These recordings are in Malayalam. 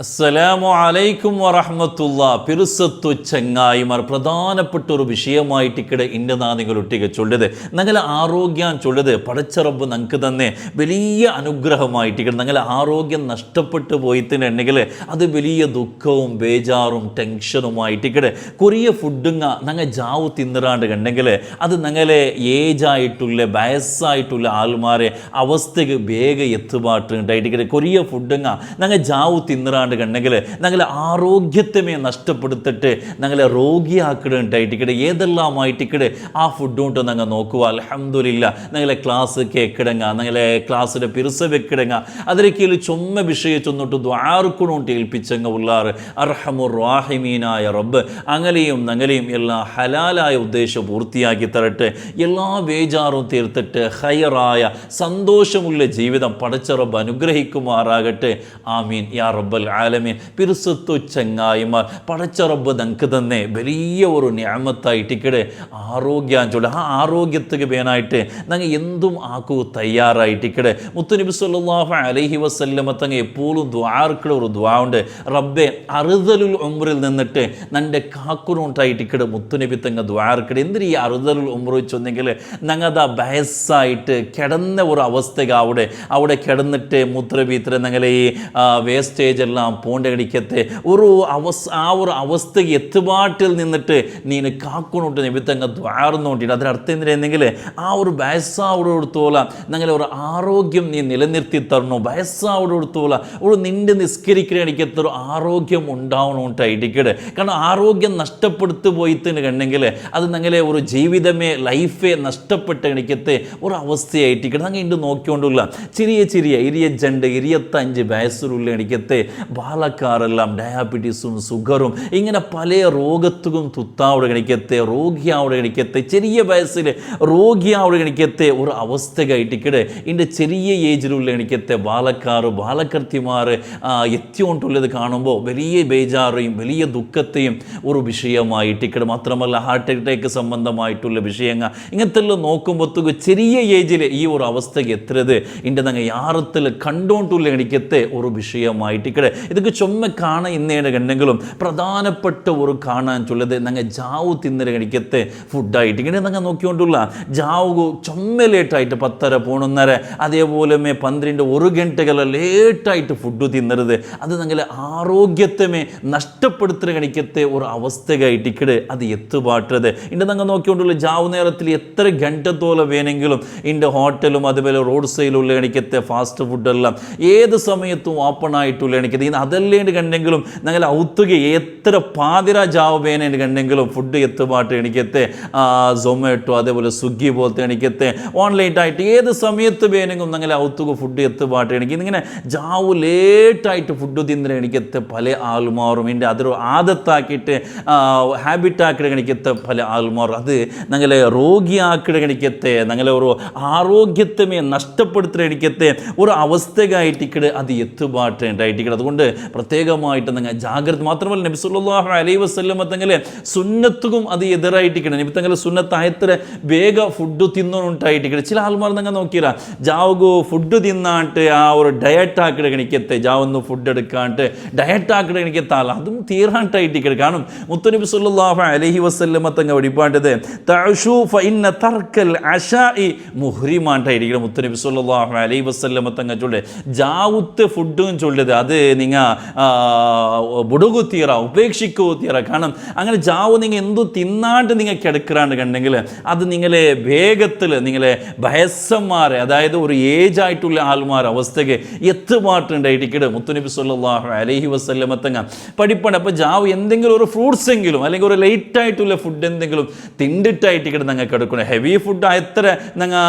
അസ്സലാമു അലൈക്കും വറഹ്മത്തുള്ള പിറുസത്തു ചങ്ങായിമാർ പ്രധാനപ്പെട്ട ഒരു വിഷയമായിട്ട് ഇക്കടെ ഇൻ്റെ നിങ്ങൾ ഒട്ടിക ചൊല്ലത് ഞങ്ങളെ ആരോഗ്യം ചൊല്ലത് പടച്ചറബ് ഞങ്ങൾക്ക് തന്നെ വലിയ അനുഗ്രഹമായിട്ട് ഇക്കടെ ഞങ്ങളെ ആരോഗ്യം നഷ്ടപ്പെട്ടു പോയിട്ടുണ്ടെങ്കിൽ അത് വലിയ ദുഃഖവും ബേജാറും ടെൻഷനുമായിട്ട് ഇക്കടെ കൊറിയ ഫുഡുങ്ങ ഞങ്ങൾ ജാവ് തിന്നിറാണ്ട് കണ്ടെങ്കിൽ അത് ഞങ്ങളെ ഏജായിട്ടുള്ള വയസ്സായിട്ടുള്ള ആൾമാരെ അവസ്ഥക്ക് വേഗം എത്തുപാട്ടുണ്ടായിട്ട് കൊറിയ ഫുഡുങ്ങ ഞങ്ങൾ ജാവ് തിന്നിറാണ്ട് കണ്ടെങ്കിൽ ഞങ്ങളെ ആരോഗ്യത്തെ നഷ്ടപ്പെടുത്തിട്ട് ഞങ്ങളെ രോഗിയാക്കിടുണ്ടായിട്ട് ഏതെല്ലാമായിട്ട് ആ ഫുഡ് കൊണ്ട് ഞങ്ങൾ നോക്കുക. അൽഹംദുലില്ലാ ഞങ്ങളെ ക്ലാസ് കേക്കിടങ്ങ ഞങ്ങളെ ക്ലാസ്സിൻ്റെ പിറുസ വെക്കിടങ്ങ അതിലേക്കിൽ ചുമ വിഷയം ചൊന്നിട്ട് ദ്വാർക്കുണോട്ട് ഏൽപ്പിച്ചങ്ങ ഉള്ളാറ് അർഹമുർ റാഹിമീനായ റബ്ബ് അങ്ങനെയും ഞങ്ങളെയും എല്ലാ ഹലാലായ ഉദ്ദേശം പൂർത്തിയാക്കി തരട്ടെ. എല്ലാ വേജാറും തീർത്തിട്ട് ഹൈറായ സന്തോഷമുള്ള ജീവിതം പടച്ച റബ്ബ് അനുഗ്രഹിക്കുമാറാകട്ടെ. ആമീൻ യാ റബ്ബൽ ആലമീൻ. പിറുസത്തു ചങ്ങായിമാർ പടച്ച റബ്ബ് ഞങ്ങൾക്ക് തന്നെ വലിയ ഒരു നിഅമത്തായിട്ട് ആരോഗ്യം ചൊല്ല ആ ആരോഗ്യത്തിന് വേനായിട്ട് ഞങ്ങൾ എന്തും ആക്കൂ തയ്യാറായിട്ട് മുത്തുനബി സല്ലല്ലാഹു അലൈഹി വസല്ലമ തങ്ങൾ എപ്പോഴും ദ്വാർക്കുള്ള ഒരു ദ്വാ ഉണ്ട്. റബ്ബെ അറുതലുൽ ഉംറിൽ നിന്നിട്ട് നൻ്റെ കാക്കുറൂട്ടായിട്ട് മുത്തുനബി തങ്ങൾ ദ്വാർക്കട് എന്തിന് ഈ അറുതലുൽ ഉംറ വെച്ചൊന്നെങ്കിൽ ഞങ്ങളുടെ വയസ്സായിട്ട് കിടന്ന ഒരു അവസ്ഥയ്ക്ക് അവിടെ കിടന്നിട്ട് മൂത്രവീത്ര ഞങ്ങളെ ഈ വേസ്റ്റേജ് എല്ലാം പോണ്ട കടിക്കത്തെ ഒരു ആ ഒരു അവസ്ഥയ്ക്ക് എത്തുപാട്ടിൽ നിന്നിട്ട് നീന് കാക്കുണോട്ട് നിമിത്തങ്ങ് ദ്വാർന്നോണ്ടിട്ട് അതിനർത്ഥം എന്തിനെങ്കിൽ ആ ഒരു വയസ്സാവോടത്തോളം ഞങ്ങളെ ഒരു ആരോഗ്യം നീ നിലനിർത്തി തരണോ. വയസ്സാവോടത്തോളം ഒരു നിന്റെ നിസ്കരിക്കുന്ന എനിക്കത്തെ ഒരു ആരോഗ്യം ഉണ്ടാവണോട്ടായിട്ടിക്കട്. കാരണം ആരോഗ്യം നഷ്ടപ്പെടുത്തു പോയിത്തിന് കണ്ടെങ്കിൽ അത് ഞങ്ങളെ ഒരു ജീവിതമേ ലൈഫേ നഷ്ടപ്പെട്ട എനിക്കത്തെ ഒരു അവസ്ഥയായിട്ടിക്കട്. ഞങ്ങൾ ഇണ്ട് നോക്കിക്കൊണ്ടുള്ള ചെറിയ 25 വയസ്സിലുള്ള എനിക്കത്തെ ബാലക്കാരെല്ലാം ഡയാബറ്റീസും ഷുഗറും ഇങ്ങനെ പല രോഗത്തും തുത്താവിടെ കണിക്കത്തെ രോഗിയാവിടെ കണിക്കത്തെ ചെറിയ വയസ്സിൽ രോഗിയാവിടെ കണിക്കത്തെ ഒരു അവസ്ഥയായിട്ടിക്കടെ ഇതിൻ്റെ ചെറിയ ഏജിലുള്ള എനിക്കത്തെ ബാലക്കർത്തിമാർ എത്തിക്കൊണ്ടുള്ളത് കാണുമ്പോൾ വലിയ ബേജാറേയും വലിയ ദുഃഖത്തെയും ഒരു വിഷയമായിട്ടിക്കടെ. മാത്രമല്ല ഹാർട്ട് അറ്റാക്ക് സംബന്ധമായിട്ടുള്ള വിഷയങ്ങൾ ഇങ്ങനത്തെ നോക്കുമ്പോഴത്തേക്ക് ചെറിയ ഏജിൽ ഈ ഒരു അവസ്ഥയ്ക്ക് എത്തുന്നത് ഇതിൻ്റെ ഞങ്ങൾ യാറത്തിൽ കണ്ടോണ്ടുള്ള എനിക്കത്തെ ഒരു വിഷയമായിട്ടിക്കടെ. ഇതൊക്കെ ചുമ കാണാൻ ഇന്നേടെ കണ്ടെങ്കിലും പ്രധാനപ്പെട്ട ഒരു കാണാൻ ചൊല്ലത് ഞങ്ങൾ ജാവ് തിന്നര കണിക്കത്തെ ഫുഡായിട്ട് ഇങ്ങനെ ഞങ്ങൾ നോക്കിക്കൊണ്ടുള്ള ജാവ് ചുമ ലേറ്റായിട്ട് 10:30 11:30 അതേപോലെ 12 ഗಂಟೆಗಳ ലേറ്റായിട്ട് ഫുഡ് തിന്നരുത്. അത് ഞങ്ങളെ ആരോഗ്യത്തെ നഷ്ടപ്പെടുത്തുന്ന കണിക്കത്തെ ഒരു അവസ്ഥയായിട്ടിക്കട് അത് എത്തുപാട്ടത്. ഇൻ്റെ ഞങ്ങൾ നോക്കിക്കൊണ്ടുള്ള ജാവ് നേരത്തിൽ എത്ര ഗಂಟത്തോളം വേണമെങ്കിലും ഇൻ്റെ ഹോട്ടലും അതുപോലെ റോഡ് സൈഡിലുള്ള കണിക്കത്തെ ഫാസ്റ്റ് ഫുഡെല്ലാം ഏത് സമയത്തും ഓപ്പൺ ആയിട്ടുള്ള എനിക്കത് ഇന്ന് അതല്ലേണ്ട് കണ്ടെങ്കിലും ഞങ്ങൾ ഔത്തുക എത്ര പാതിര ജാവ് വേനേണ്ട് കണ്ടെങ്കിലും ഫുഡ് എത്തുപാട്ട് എനിക്കത്തെ സൊമാറ്റോ അതേപോലെ സ്വിഗ്ഗി പോലത്തെ എനിക്കത്തെ ഓൺലൈനായിട്ട് ഏത് സമയത്ത് വേണമെങ്കിലും ഞങ്ങൾ ഔത്തുക ഫുഡ് എത്തുപാട്ട് എനിക്ക് ഇങ്ങനെ ജാവ് ലേറ്റായിട്ട് ഫുഡ് തിന്നുന്ന എനിക്കത്തെ പല ആൾമാറും എൻ്റെ അതൊരു ആദത്താക്കിയിട്ട് ഹാബിറ്റാക്കിയിട്ട് എനിക്കത്തെ പല ആൾമാറും അത് ഞങ്ങളെ രോഗിയാക്കിയിട്ട് എനിക്കത്തെ ഞങ്ങളെ ഒരു ആരോഗ്യത്തെ നഷ്ടപ്പെടുത്തുന്ന എനിക്കത്തെ ഒരു അവസ്ഥയായിട്ടിക്കട് അത് എത്തുപാട്ടുണ്ടായിട്ടിക്കട്. അതുകൊണ്ട് പ്രത്യേകമായിട്ട് നിങ്ങൾ ജാഗ്രത. മാത്രമല്ല നബി സല്ലല്ലാഹു അലൈഹി വസല്ലമ തങ്ങളെ സുന്നത്തും അത് എതിരായിട്ടിക്കണം. നബി തങ്ങളെ സുന്നത്തായത്ര വേഗ ഫുഡ് തിന്നുണ്ടായിട്ടിക്കട്. ചില ആൾമാർ നിങ്ങൾ നോക്കിയാ ജാവുകു ഫുഡ് തിന്നാണ്ട് ആ ഒരു ഡയറ്റ് ആക്കിട കണിക്കത്തെ ജാവൊന്ന് ഫുഡ് എടുക്കാണ്ട് ഡയറ്റ് ആക്കിട കണിക്കത്താൽ അതും തീരാണ്ടായിട്ടിക്കട്. കാരണം മുത്തുനബി സല്ലല്ലാഹു അലൈഹി വസല്ലമ തങ്ങൾ വെളിപ്പാട്ടത് തഅശു ഫഇന്ന തർക്കൽ അശാഇ മുഹ്രിമാണ്ടായിരിക്കണം. മുത്തുനബി സല്ലല്ലാഹു അലൈഹി വസല്ലമ തങ്ങൾ ചൊല്ലെ ജാവുത്തെ ഫുഡും ചൊല്ലത് അത് നിങ്ങൾ ബുടുകു തീറ ഉപേക്ഷിക്കൂ തീറ. കാരണം അങ്ങനെ ജാവ് നിങ്ങൾ എന്തു തിന്നാണ്ട് നിങ്ങൾ കിടക്കാണ്ട് കണ്ടെങ്കിൽ അത് നിങ്ങളെ വേഗത്തിൽ നിങ്ങളെ വയസ്സന്മാരെ അതായത് ഒരു ഏജായിട്ടുള്ള ആൾമാർ അവസ്ഥയ്ക്ക് എത്തുപാട്ടുണ്ടായിട്ടിക്കട്. മുത്തുനബി സല്ലല്ലാഹു അലൈഹി വസല്ലമ തങ്ങൾ പഠിപ്പണം. അപ്പോൾ ജാവ് എന്തെങ്കിലും ഒരു ഫ്രൂട്ട്സ് എങ്കിലും അല്ലെങ്കിൽ ഒരു ലേറ്റായിട്ടുള്ള ഫുഡ് എന്തെങ്കിലും തിണ്ടിട്ടായിട്ടിക്കട് നിങ്ങൾ കിടക്കണം. ഹെവി ഫുഡ് എത്ര നിങ്ങൾ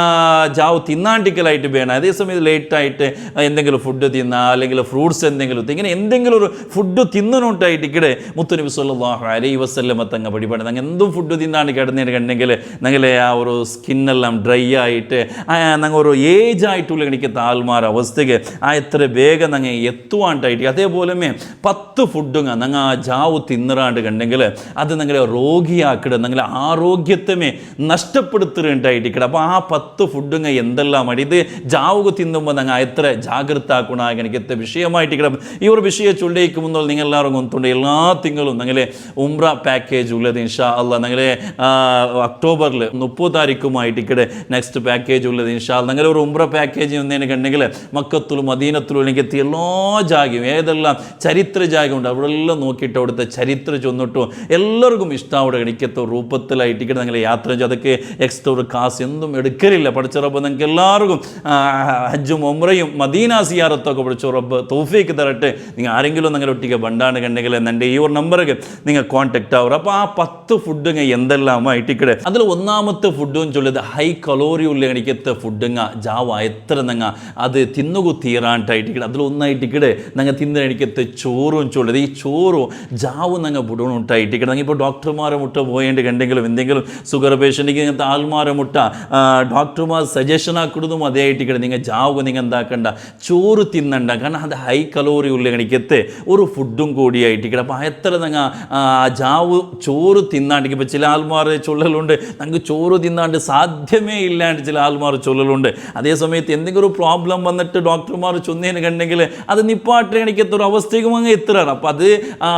ജാവ് തിന്നാണ്ടിക്കലായിട്ട് വേണം. അതേസമയം ലേറ്റായിട്ട് എന്തെങ്കിലും ഫുഡ് തിന്നാ അല്ലെങ്കിൽ ഫ്രൂട്ട്സ് എന്തെങ്കിലും ഇങ്ങനെ എന്തെങ്കിലും ഒരു ഫുഡ് തിന്നണോട്ടായിട്ടിക്കടെ മുത്തുനബി സല്ലല്ലാഹു അലൈഹി വസല്ലമ തങ്ങൾ പഠിപ്പാണ്. ഞങ്ങൾ എന്തും ഫുഡ് തിന്നാണ്ട് കിടന്നതിന് കണ്ടെങ്കിൽ ഞങ്ങളെ ആ ഒരു സ്കിന്നെല്ലാം ഡ്രൈ ആയിട്ട് ഞങ്ങൾ ഒരു ഏജായിട്ടുള്ള എനിക്ക് താൽമാർ അവസ്ഥയ്ക്ക് എത്ര വേഗം ഞങ്ങൾ എത്തുവാണ്ടായിട്ട് അതേപോലെ 10 ഫുഡും ഞങ്ങൾ ജാവ് തിന്നറാണ്ട് കണ്ടെങ്കിൽ അത് ഞങ്ങളെ രോഗിയാക്കിട ഞങ്ങളെ ആരോഗ്യത്തെ നഷ്ടപ്പെടുത്തുന്നുണ്ടായിട്ടിക്കട. അപ്പോൾ ആ 10 ഫുഡും എന്തെല്ലാം ഇത് ജാവുക തിന്നുമ്പോൾ ഞങ്ങൾ എത്ര ജാഗ്രത ആക്കണ എനിക്ക് വിഷയമായിട്ട് ಈ ಒಂದು ವಿಷಯ ಚೊಳ್ಳಿಕ್ಕೆ ಮುಂದೆ ನಿಂಗೆಲ್ಲರೂ ಗೊತ್ತುಂಡು ಎಲ್ಲ ತಿಂಗಳು ನಂಗೆ ಉಮ್ರ ಪ್ಯಾಕೇಜ್ ಉಳ್ಳದು ಇನ್ಶಾ ಅಲ್ಲ ನಂಗೆ ಅಕ್ಟೋಬರ್ಲ್ 30 ತಾರೀಕುಮಾയിട്ട് ഇക്കടെ നെക്സ്റ്റ് പാക്കേജ് ഉള്ളത് ഇൻഷാ അല്ലാഹ് ഞങ്ങൾ ഒരു ഉംറ പാക്കേജ് ഒന്നേനെങ്കിൽ മക്കത്തുലും മദീനത്തിലും എനിക്ക് എല്ലാ ജാഗയും ഏതെല്ലാം ചരിത്ര ജാഗ ഉണ്ട് അവിടെ എല്ലാം നോക്കിയിട്ട് അവിടുത്തെ ചരിത്ര ചൊന്നിട്ടു എല്ലാവർക്കും ഇഷ്ടം അവിടെ എനിക്കത്തെ രൂപത്തിലായിട്ട് ഇക്കടെ ഞങ്ങൾ യാത്ര ചെയ്ത് അതൊക്കെ എക്സ്ട്രാ ഒരു കാശ് എന്തും എടുക്കലില്ല പഠിച്ച റബ്ബ് നിങ്ങൾക്ക് എല്ലാവർക്കും ഹജ്ജും ഉംറയും മദീന സിയാറത്തൊക്കെ പഠിച്ച റബ്ബ് തൗഫീക്ക് തരട്ടെ നിങ്ങൾ ആരെങ്കിലും നിങ്ങളുടെ ഒട്ടിക്ക് ബണ്ടാണ് കണ്ടെങ്കിൽ എൻ്റെ ഈ ഒരു നമ്പർക്ക് നിങ്ങൾ കോൺടാക്റ്റ് ആവുക അപ്പോൾ ആ 10 ഫുഡുങ്ങ എന്തെല്ലാമായിട്ട് ഇക്കടെ അതിൽ ഒന്നാമത്തെ ഫുഡും ചൊല്ലിയത് ഹൈ കലോറി ഉള്ള എനിക്കത്തെ ഫുഡുങ്ങ ജാവ എത്ര നങ്ങ അത് തിന്നുകു തീരാണ്ടായിട്ട് ഇക്കടെ അതിലൊന്നായിട്ട് ഇക്കടെ ഞങ്ങൾ തിന്ന എനിക്കത്തെ ചോറും ചൊല്ലിയത് ഈ ചോറും ജാവും ഞങ്ങൾ ബുടണുണ്ടായിട്ട് ഇക്കടെ ഞങ്ങൾ ഇപ്പോൾ ഡോക്ടർമാരെ മുട്ട പോയേണ്ട കണ്ടെങ്കിലും എന്തെങ്കിലും ഷുഗർ പേഷ്യൻറ്റിക്ക് ഇങ്ങനത്തെ ആൾമാരെ മുട്ട ഡോക്ടർമാർ സജഷൻ ആക്കുന്നതും അതേ ആയിട്ട് ഇക്കടെ നിങ്ങൾ ജാവുക നിങ്ങൾ എന്താക്കണ്ട ചോറ് തിന്നണ്ട കാരണം അത് ഹൈ കലോറി ഉള്ള എനിക്കത്തെ ഒരു ഫുഡും കൂടിയായിട്ട് ഇക്കടെ അപ്പോൾ എത്ര ഞങ്ങൾ ജാവ് ചോറ് തിന്നാണ്ട് ഇപ്പോൾ ചില ആൾമാർ ചൊല്ലലുണ്ട് ഞങ്ങൾക്ക് ചോറ് തിന്നാണ്ട് സാധ്യമേ ഇല്ലാണ്ട് ചില ആൾമാർ ചൊല്ലലുണ്ട് അതേ സമയത്ത് എന്തെങ്കിലും ഒരു പ്രോബ്ലം വന്നിട്ട് ഡോക്ടർമാർ ചൊന്നതിന് കണ്ടെങ്കിൽ അത് നിപ്പാട്ട് എനിക്കത്തൊരു അവസ്ഥയ്ക്കും അങ്ങ് എത്തുകയാണ് അപ്പോൾ അത്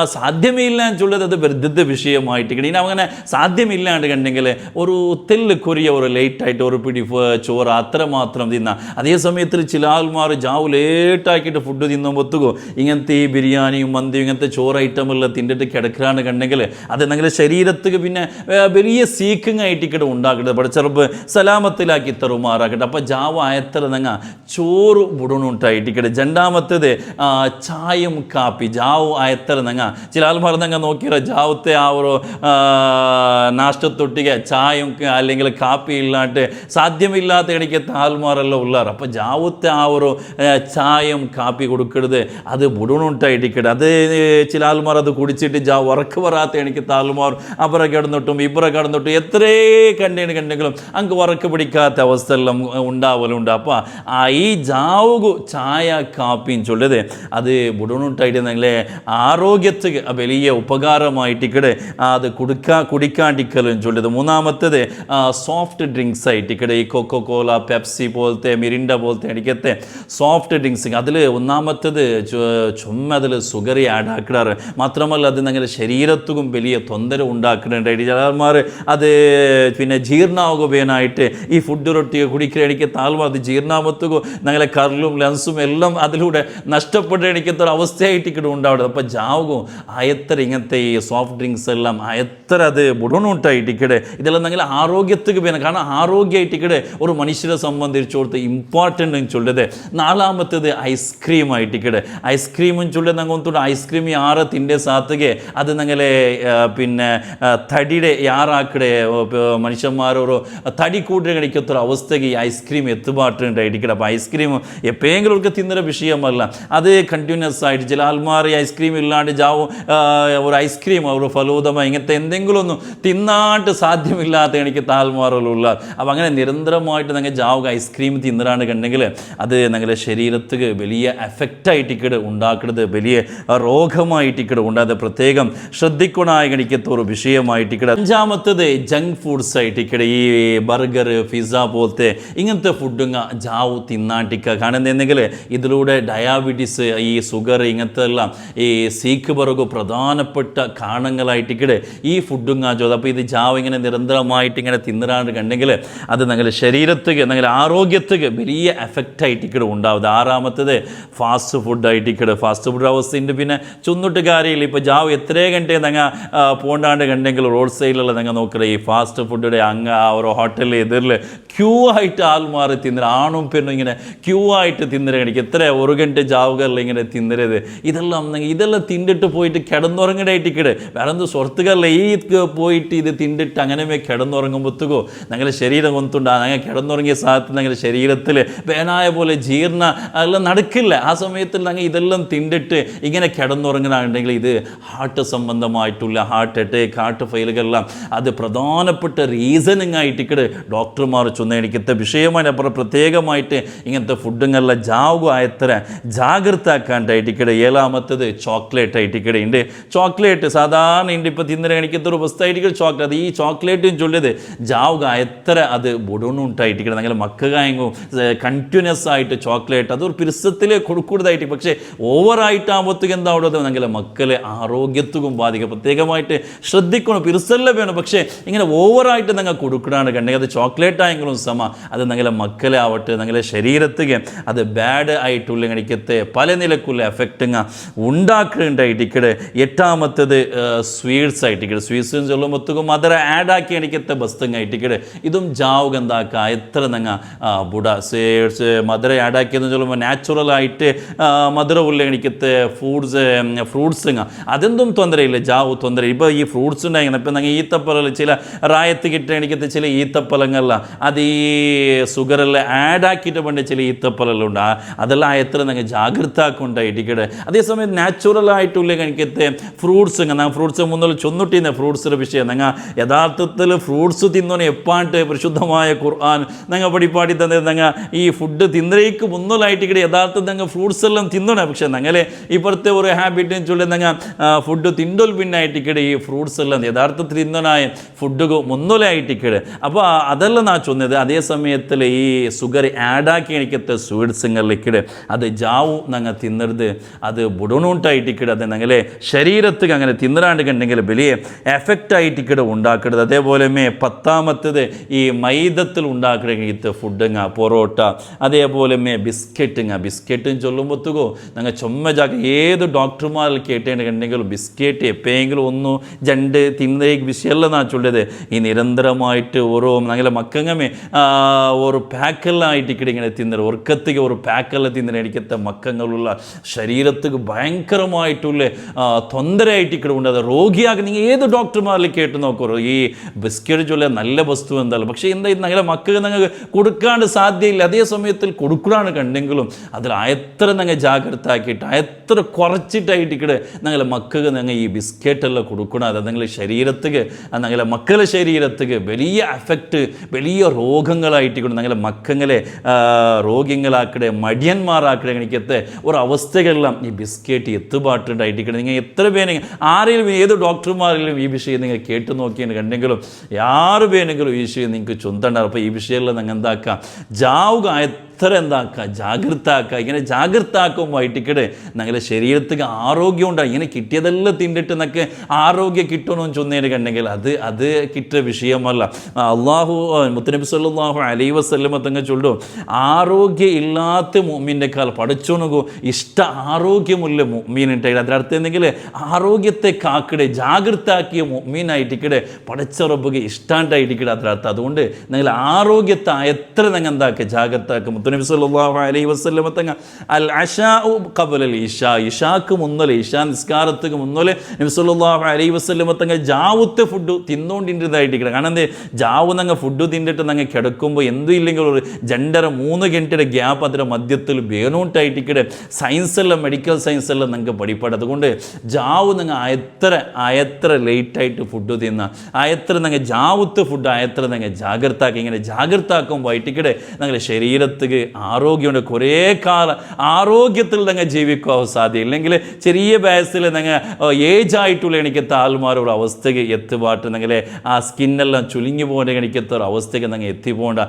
സാധ്യമേ ഇല്ലാന്ന് ചൊല്ലത് അത് വെറുതെ വിഷയമായിട്ട് ഇനി അങ്ങനെ സാധ്യമില്ലാണ്ട് കണ്ടെങ്കിൽ ഒരു തെല്ല് കൊറിയ ഒരു ലേറ്റായിട്ട് ഒരു പിടി ചോറ് അത്ര മാത്രം തിന്നാം അതേ സമയത്ത് ചില ആൾമാർ ജാവ് ലേറ്റാക്കിയിട്ട് ഫുഡ് തിന്നുമ്പോത്തുകോ ഇങ്ങനത്തെ ഈ ബിരിയാണിയും മന്തിയും ഇങ്ങനത്തെ ചോറ് ഐറ്റമെല്ലാം തിന്നിട്ട് കിടക്കുകയാണ് കണ്ടെങ്കിൽ അത് നിങ്ങളുടെ ശരീരത്തിന് പിന്നെ വലിയ സീക്കിങ് ആയിട്ട് ഇവിടെ ഉണ്ടാക്കട്ടെ പഠിച്ചറപ്പ് സലാമത്തിലാക്കി തറുമാറാക്കട്ടെ അപ്പോൾ ജാവ എത്ര നങ്ങ ചോറ് ബുടണുണ്ടായിട്ട് ഇവിടെ രണ്ടാമത്തേത് ചായം കാപ്പി ജാവ് എത്ര നങ്ങ ചില ആൾമാർ നങ്ങ നോക്കിയാൽ ജാവത്തെ ആ ഒരു നാഷ്ടത്തൊട്ടിക ചായം അല്ലെങ്കിൽ കാപ്പി ഇല്ലാണ്ട് സാധ്യമില്ലാത്ത ഇടയ്ക്കത്തെ ആൾമാരെല്ലാം ഉള്ളാറ് അപ്പോൾ ജാവത്തെ ആ ഒരു ചായം കാപ്പി കൊടുക്കരുത് അത് ബുടണുണ്ടായിട്ട് ഇവിടെ അത് ചില ആൾമാർ അത് കുടിച്ചിട്ട് ജാവ് ഉറക്ക് വരാത്ത എനിക്കത്തെ ആൾമാർ അപ്പുറം കിടന്നിട്ടും ഇപ്പുറം കിടന്നിട്ടും എത്രേ കണ്ടെങ്കിലും അങ്ങ് ഉറക്ക് പിടിക്കാത്ത അവസ്ഥ എല്ലാം ഉണ്ടാവലുണ്ട് അപ്പോൾ ഈ ജാവുകു ചായ കാപ്പിയും ചൊല്ലത് അത് ബുടണുട്ടായിട്ട് നിങ്ങളെ ആരോഗ്യത്തിന് വലിയ ഉപകാരമായിട്ട് ഇക്കടെ അത് കുടിക്കാണ്ടിക്കലും ചൊല്ലത് മൂന്നാമത്തേത് സോഫ്റ്റ് ഡ്രിങ്ക്സ് ആയിട്ട് ഇക്കടെ ഈ കൊക്കോ കോല പെപ്സി പോലത്തെ മിരിൻഡ പോലത്തെ എനിക്കത്തെ സോഫ്റ്റ് ഡ്രിങ്ക്സ് അതിൽ ഒന്നാമത്തേത് ചുമ്മാ അതിൽ സുഗർ ആഡ് ആക്കിടാറ് മാത്രമല്ല അത് നിങ്ങളുടെ ശരീരത്തിനും വലിയ തൊന്തര ഉണ്ടാക്കുന്നുണ്ടായിട്ട് ചിലമാർ അത് പിന്നെ ജീർണാവുകയായിട്ട് ഈ ഫുഡ് റൊട്ടി കുടിക്കുക എനിക്ക് താഴ്വ അത് ജീർണാമത്തുകോ ഞങ്ങളെ കരളും ലൻസും എല്ലാം അതിലൂടെ നഷ്ടപ്പെട്ട എനിക്കത്തൊരു അവസ്ഥയായിട്ട് ഇവിടെ ഉണ്ടാവുന്നത് അപ്പോൾ ജാവുകയും എത്ര ഇങ്ങനത്തെ ഈ സോഫ്റ്റ് ഡ്രിങ്ക്സ് എല്ലാം എത്ര അത് ബുടണുണ്ടായിട്ട് ഇക്കടെ ഇതെല്ലാം ഞങ്ങൾ ആരോഗ്യത്തിന് വേണം കാരണം ആരോഗ്യമായിട്ട് ഇക്കടെ ഒരു മനുഷ്യരെ സംബന്ധിച്ചിടത്ത് ഇമ്പോർട്ടൻ്റ് ചൊല്ലത് നാലാമത്തേത് ഐസ്ക്രീം ആയിട്ട് ഇക്കടെ ഐസ്ക്രീമും ചൊല്ലത് ഞങ്ങൾ ഒന്നുകൂടെ ഐസ്ക്രീം ആറ് തിൻ്റെ സാത്തുകെ അത് ഞങ്ങളെ പിന്നെ തടിയുടെ യാറാക്കടെ മനുഷ്യന്മാരോ തടി കൂട്ടി കഴിക്കത്തൊരു അവസ്ഥയ്ക്ക് ഈ ഐസ്ക്രീം എത്തുപാട്ടുണ്ടായിരിക്കണം അപ്പോൾ ഐസ്ക്രീം എപ്പോഴെങ്കിലും ഒക്കെ തിന്നൊരു വിഷയമല്ല അത് കണ്ടിന്യൂസ് ആയിട്ട് ചില ആൾമാർ ഈ ഐസ്ക്രീം ഇല്ലാണ്ട് ജാവും ഒരു ഐസ്ക്രീം ഒരു ഫലൂദമ ഇങ്ങനത്തെ എന്തെങ്കിലും ഒന്നും തിന്നാണ്ട് സാധ്യമില്ലാത്ത എനിക്ക് താൽമാറുള്ള അപ്പോൾ അങ്ങനെ നിരന്തരമായിട്ട് ഞങ്ങൾ ജാവുക ഐസ്ക്രീം തിന്നറാണ് കണ്ടെങ്കിൽ അത് ഞങ്ങളുടെ ശരീരത്തിന് വലിയ എഫക്റ്റായിട്ട് ഇക്കടെ ഉണ്ടാക്കുന്നത് വലിയ രോഗമായിട്ട് ഇക്കടെ ഉണ്ടാകുന്നത് പ്രത്യേകം ശ്രദ്ധിക്കണായി കണിക്കത്ത ഒരു വിഷയമായിട്ട് ഇക്കടെ അഞ്ചാമത്തത് ജങ്ക് ഫുഡ്സ് ആയിട്ട് ഇക്കടെ ഈ ബർഗർ പിസ്സ പോലത്തെ ഇങ്ങനത്തെ ഫുഡുങ്ങ ജാവു തിന്നാണ്ടിക്ക കാരണം എന്തെങ്കിൽ ഇതിലൂടെ ഡയാബറ്റീസ് ഈ ഷുഗർ ഇങ്ങനത്തെ എല്ലാം ഈ സീക്ക് ബർഗ് പ്രധാനപ്പെട്ട കാരണങ്ങളായിട്ട് ഇക്കടെ ഈ ഫുഡുങ്ങ ചോദ അപ്പോൾ ഇത് ജാവ് ഇങ്ങനെ നിരന്തരമായിട്ട് ഇങ്ങനെ തിന്നറാണ്ട് കണ്ടെങ്കിൽ അത് ഞങ്ങളുടെ ശരീരത്തിന് ഞങ്ങളുടെ ആരോഗ്യത്തിന് വലിയ എഫക്റ്റായിട്ട് ഇക്കടെ ഉണ്ടാവുന്നത് ആറാമത്തത് ഫാസ്റ്റ് ഫുഡ് ആയിട്ട് ഇക്കടെ ഫാസ്റ്റ് ഫുഡ് അവസ്ഥയുണ്ട് പിന്നെ ചുന്നിട്ട് കാര്യമില്ല ഇപ്പോൾ ജാവ് എത്രേ ഗಂಟೆ ഞങ്ങൾ പോണ്ടാണ്ട് കണ്ടെങ്കിൽ റോഡ് സൈഡിലുള്ള ഞങ്ങൾ നോക്കുക ഈ ഫാസ്റ്റ് ഫുഡിൻ്റെ അങ്ങ് ആ ഒരു ഹോട്ടലിൽ എതിരിൽ ക്യൂ ആയിട്ട് ആൾമാറി തിന്നര ആണും പെണ്ണും ഇങ്ങനെ ക്യൂ ആയിട്ട് തിന്നര എനിക്ക് എത്ര ഒരു ഗಂಟೆ ജാവുകളിൽ ഇങ്ങനെ തിന്നരുത് ഇതെല്ലാം തിന്നിട്ട് പോയിട്ട് കിടന്നുറങ്ങടായിട്ട് ഇക്കടെ വേറെ എന്ത് സുഹൃത്തുക്കളിൽ ഈ പോയിട്ട് ഇത് തിന്നിട്ട് അങ്ങനെ കിടന്നുറങ്ങുമ്പോഴത്തേക്കോ ഞങ്ങളുടെ ശരീരം കൊണ്ടുണ്ട് ഞങ്ങൾ കിടന്നുറങ്ങിയ സാധനത്തിൽ ഞങ്ങളുടെ ശരീരത്തിൽ വേനായ പോലെ ജീർണ എല്ലാം നടക്കില്ല ആ സമയത്തിൽ ഞങ്ങൾ ഇതെല്ലാം തിന്നിട്ട് ഇങ്ങനെ കിടന്നുറങ്ങുകയാണെങ്കിൽ ഇത് ഹാർട്ട് സംബന്ധമായിട്ടുള്ള ഹാർട്ട് അറ്റാക്ക് ഹാർട്ട് ഫെയിലുകളെല്ലാം അത് പ്രധാനപ്പെട്ട റീസണിങ് ആയിട്ട് ഇക്കടെ ഡോക്ടർമാർ ചൊന്ന എനിക്കത്തെ വിഷയമായി അപ്പുറം പ്രത്യേകമായിട്ട് ഇങ്ങനത്തെ ഫുഡുകളെല്ലാം ജാവുക എത്ര ജാഗ്രത ആക്കാണ്ടായിട്ട് ഇക്കടെ ഏഴാമത്തത് ചോക്ലേറ്റ് ആയിട്ട് ഇക്കടെ ഉണ്ട് ചോക്ലേറ്റ് സാധാരണ ഉണ്ട് ഇപ്പോൾ തിന്നര എനിക്കത്തെ ഒരു വസ്തുവായിട്ട് ചോക്ലേറ്റ് അത് ഈ ചോക്ലേറ്റും ചൊല്ലിയത് ജാവുക എത്ര അത് ബുടണുണ്ടായിട്ട് ഇക്കടെ ഞങ്ങൾ മക്കകായങ്ങും കണ്ടിന്യൂസ് ആയിട്ട് ചോക്ലേറ്റ് അതൊരു പിരിസത്തിൽ കൊടുക്കുന്നതായിട്ട് പക്ഷേ ഓവറായിട്ടാകുമ്പോഴത്തേക്ക് എന്താവുന്നത് ഞങ്ങളെ മക്കളെ ആരോഗ്യത്തും ബാധിക്കുക. പ്രത്യേകമായിട്ട് ശ്രദ്ധിക്കണം, പിറുസല്ല വേണം. പക്ഷേ ഇങ്ങനെ ഓവറായിട്ട് നിങ്ങൾ കൊടുക്കണാണ് കണ്ടെങ്കിൽ അത് ചോക്ലേറ്റ് ആയെങ്കിലും അത് ഞങ്ങളെ മക്കളെ ആവട്ടെ ഞങ്ങളെ ശരീരത്തിಗೆ അത് ബാഡ് ആയിട്ടുള്ള എനിക്കത്തെ പല നിലക്കുള്ള എഫക്റ്റിങ് ഉണ്ടാക്കുന്നുണ്ടായിട്ടിക്കടെ. എട്ടാമത്തത് സ്വീറ്റ്സ് ആയിട്ടിക്കടെ. സ്വീറ്റ്സ് എന്ന് ചൊല്ലുമ്പോഴത്തേക്കും മധുര ആഡ് ആക്കി എനിക്കത്തെ ബസ്തങ്ങ ആയിട്ടിക്കടെ. ഇതും ജാവുക എന്താക്കുക എത്ര നിങ്ങൾ ബുഡ സ്വീറ്റ്സ് മധുര ആഡ് ആക്കിയെന്ന് ചൊല്ലുമ്പോൾ നാച്ചുറലായിട്ട് മധുരമുള്ള എനിക്കത്തെ ഫ്രൂട്ട്സുങ്ങ അതെന്തും ತೊಂದರೆಯಿಲ್ಲ, ജാവു ತೊಂದರೆ. ഇപ്പോൾ ഈ ഫ്രൂട്ട്സ് ഉണ്ടായിരുന്നു ഇപ്പം ഞങ്ങൾ ഈത്തപ്പഴം ചില റായത്ത് കിട്ടുക എനിക്കത്തെ ചില ഈത്തപ്പഴങ്ങളല്ല അത് ഈ സുഗറെല്ലാം ആഡ് ആക്കിയിട്ട് പണ്ട് ചില ഈത്തപ്പഴെല്ലാം ഉണ്ട്. അതെല്ലാം എത്ര ഞങ്ങൾ ജാഗ്രത ആക്കുണ്ടായിട്ടിക്കടെ. അതേസമയം നാച്ചുറലായിട്ടുള്ള എനിക്കത്തെ ഫ്രൂട്ട്സ് ഞങ്ങൾ ഫ്രൂട്ട്സ് മുന്നിൽ ചൊന്നിട്ടിരുന്ന ഫ്രൂട്ട്സിൻ്റെ വിഷയം ഞങ്ങൾ യഥാർത്ഥത്തിൽ ഫ്രൂട്ട്സ് തിന്നോനെ എപ്പാണ്ട് പരിശുദ്ധമായ ഖുർആൻ ഞങ്ങൾ പഠിപ്പാടി തന്നെ ഞങ്ങൾ ഈ ഫുഡ് തിന്നലേക്ക് മുന്നിലായിട്ടിക്കടെ യഥാർത്ഥത്തിൽ ഞങ്ങൾ ഫ്രൂട്ട്സ് എല്ലാം തിന്നണേ. പക്ഷേ ഞങ്ങളെ ഇപ്പോഴത്തെ ഒരു ഹാബിറ്റിന് ചൊല്ലി ഞങ്ങൾ ഫുഡ് തിണ്ടോൽ പിന്നായിട്ടിക്കടെ ഈ ഫ്രൂട്ട്സ് എല്ലാം യഥാർത്ഥത്തിൽ തിന്നനായ ഫുഡ് മുന്നിലായിട്ടിക്കടെ. അപ്പോൾ അതെല്ലാം നാ ചൊന്നത്. അതേ സമയത്തിൽ ഈ സുഗർ ആഡാക്കി എനിക്കത്തെ സ്വീറ്റ്സുങ്ങളിലേക്കിടെ അത് ജാവു ഞങ്ങൾ തിന്നരുത്, അത് ബുടണൂട്ടായിട്ടിക്കടെ. അത് ഞങ്ങളെ ശരീരത്തിൽ അങ്ങനെ തിന്നരാണ്ട് കണ്ടെങ്കിൽ വലിയ എഫക്റ്റ് ആയിട്ടിക്കടെ ഉണ്ടാക്കരുത്. അതേപോലെ പത്താമത്തത് ഈ മൈദത്തിൽ ഉണ്ടാക്കണ ഫുഡുങ്ങ പൊറോട്ട അതേപോലെ ബിസ്ക്കറ്റും ചൊല്ലുമ്പോഴത്തേക്കോ ഞങ്ങൾ ചുമ്മജാക്ക ഏത് ഡോക്ടർമാരിൽ കേട്ടേണ്ടെങ്കിലും ബിസ്ക്കറ്റ് എപ്പോഴെങ്കിലും ഒന്ന് ജണ്ട് തിന്നേ വിഷയമല്ല നാ ചൊല്ലത്. ഈ നിരന്തരമായിട്ട് ഓരോ ഞങ്ങളെ മക്കങ്ങമേ ഒരു പാക്കെല്ലാം ആയിട്ടിക്കടെ ഇങ്ങനെ തിന്നറ് ഒർക്കത്തേക്ക് ഒരു പാക്കെല്ലാം തിന്നണ എനിക്കത്തെ മക്കങ്ങളുള്ള ശരീരത്തിക്ക് ഭയങ്കരമായിട്ടുള്ള തൊന്തരയായിട്ടിക്കടെ ഉണ്ട്. അത് രോഗിയാക്കി നിങ്ങൾ ഏത് ഡോക്ടർമാരിൽ കേട്ട് നോക്കൂ ഈ ബിസ്ക്കറ്റ് ചൊല്ല നല്ല വസ്തു എന്തായാലും. പക്ഷേ എന്താ ഞങ്ങളെ മക്കൾക്ക് ഞങ്ങൾക്ക് കൊടുക്കാണ്ട് സാധ്യമില്ല. അതേ സമയത്തിൽ കൊടുക്കാണ് കണ്ടെങ്കിലും അതിൽ എത്ര ഞങ്ങൾ ജാഗ്രത ആക്കിയിട്ട് എത്ര കുറച്ചിട്ടായിട്ടിക്കടെ ഞങ്ങളെ മക്കൾക്ക് ഞങ്ങൾ ഈ ബിസ്ക്കറ്റെല്ലാം കൊടുക്കണം. അത് ഞങ്ങളെ ശരീരത്തിക്ക് ഞങ്ങളെ മക്കളെ ശരീരത്തിക്ക് വലിയ എഫക്റ്റ് വലിയ രോഗങ്ങളായിട്ടിക്കണം. ഞങ്ങളെ മക്കങ്ങളെ രോഗികളാക്കടെ മടിയന്മാരാക്കടെ എനിക്കത്തെ ഒരു അവസ്ഥകളെല്ലാം ഈ ബിസ്ക്കറ്റ് എത്തുപാട്ടുണ്ടായിട്ടിക്കണം. നിങ്ങൾ എത്ര പേര് ആരെങ്കിലും ഏത് ഡോക്ടർമാരെങ്കിലും ഈ വിഷയം നിങ്ങൾ കേട്ട് നോക്കിയെന്ന് കണ്ടെങ്കിലും ആറ് പേരെങ്കിലും ഈ വിഷയം നിങ്ങൾക്ക് ചൊന്തണ്ടാവും. അപ്പോൾ ഈ വിഷയമെല്ലാം നിങ്ങൾ എന്താക്കാം ജാവുക എത്ര എന്താക്കുക ജാഗ്രത ആക്കുക. ഇങ്ങനെ ജാഗ്രത ആക്കുമ്പോൾ ടിക്കറ്റ് ഞങ്ങളുടെ ശരീരത്തിന് ആരോഗ്യം ഉണ്ടാകും. ഇങ്ങനെ കിട്ടിയതെല്ലാം തിന്നിട്ട് നമുക്ക് ആരോഗ്യം കിട്ടണമെന്ന് ചൊന്നതിന് കണ്ടെങ്കിൽ അത് കിട്ടിയ വിഷയമല്ല. അള്ളാഹു മുത്തനബി സല്ലല്ലാഹു അലൈഹി വസല്ലമ തങ്ങൾ ചൊല്ലും ആരോഗ്യം ഇല്ലാത്ത മുഅ്മിനേക്കാൾ പഠിച്ചോണു ഇഷ്ട ആരോഗ്യമുള്ള മുഅ്മിനുണ്ടായി. അതിനർത്ഥം എന്തെങ്കിൽ ആരോഗ്യത്തെ കാക്കടെ ജാഗ്രത ആക്കിയ മുഅ്മിനായിട്ടിക്കടെ പഠിച്ച റബ്ബുക്ക് ഇഷ്ടാണ്ടായിട്ടിക്കടെ അതിനർത്ഥം. അതുകൊണ്ട് നിങ്ങൾ ആരോഗ്യത്തെ എത്ര നിങ്ങൾ എന്താക്കുക ജാഗ്രത ആക്കുക. നബി സല്ലല്ലാഹു അലൈഹി വസല്ലമ തങ്ങൾ അൽ അശാഉ ഖബലൽ ഇശാ ഇശാക്ക് മുന്നലെ ഇശാ നിസ്കാരത്തിന് മുന്നലെ നബി സല്ലല്ലാഹു അലൈഹി വസല്ലമ തങ്ങൾ ജാവുത്തെ ഫുഡ് തിന്നോണ്ടിരുന്നതായിട്ടിരിക്കണം. കാരണം എന്ത് ജാവു ഞങ്ങൾ ഫുഡ് തിന്നിട്ട് ഞങ്ങൾ കിടക്കുമ്പോൾ എന്തും ഇല്ലെങ്കിൽ ഒരു 2-3 ഗಂಟೆയുടെ ഗ്യാപ്പ് അതിൻ്റെ മധ്യത്തിൽ വേണോട്ടായിട്ടിക്കടെ സയൻസെല്ലാം മെഡിക്കൽ സയൻസെല്ലാം ഞങ്ങൾക്ക് പഠിപ്പാട്. അതുകൊണ്ട് ജാവു ഞങ്ങൾ എത്ര ലേറ്റായിട്ട് ഫുഡ് തിന്ന എത്ര ഞങ്ങൾ ജാവുത്തെ ഫുഡ് എത്ര ഞങ്ങൾ ജാഗ്രത ആക്കി. ഇങ്ങനെ ജാഗ്രത ആക്കുമ്പോൾ ആയിട്ടിക്കടെ ഞങ്ങളുടെ ശരീരത്തിൽ ആരോഗ്യമുണ്ട്. കുറേ കാലം ആരോഗ്യത്തിൽ ഞങ്ങൾ ജീവിക്കാൻ സാധ്യത. ഇല്ലെങ്കിൽ ചെറിയ വയസ്സിൽ ഞങ്ങൾ ഏജ് ആയിട്ടുള്ള എനിക്കത്തെ ആൾമാരുടെ അവസ്ഥയ്ക്ക് എത്തുപാട്ട് ഞങ്ങളെ ആ സ്കിന്നെല്ലാം ചുലിഞ്ഞു പോകേണ്ട എനിക്കത്തെ ഒരു അവസ്ഥയ്ക്ക് ഞങ്ങൾ എത്തിപ്പോണ്ട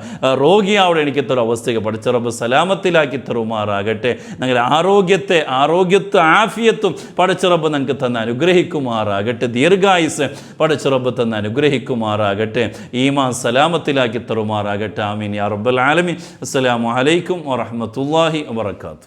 രോഗിയാവിടെ എനിക്കത്തെ ഒരു അവസ്ഥയ്ക്ക് പഠിച്ചറബ് സലാമത്തിലാക്കി തരുമാറാകട്ടെ. ഞങ്ങളുടെ ആരോഗ്യത്തെ ആഫിയത്തും പഠിച്ചറബ് ഞങ്ങൾക്ക് തന്നെ അനുഗ്രഹിക്കുമാറാകട്ടെ. ദീർഘായുസ് പഠിച്ചറബ് തന്നെ അനുഗ്രഹിക്കുമാറാകട്ടെ. ഈമാൻ സലാമത്തിലാക്കി തരുമാറാകട്ടെ. ആമീൻ യാ റബ്ബൽ ആലമീൻ. അസ്സലാമു അലൈക്കും വറഹ്മത്തുള്ളാഹി വബറകാതുഹു.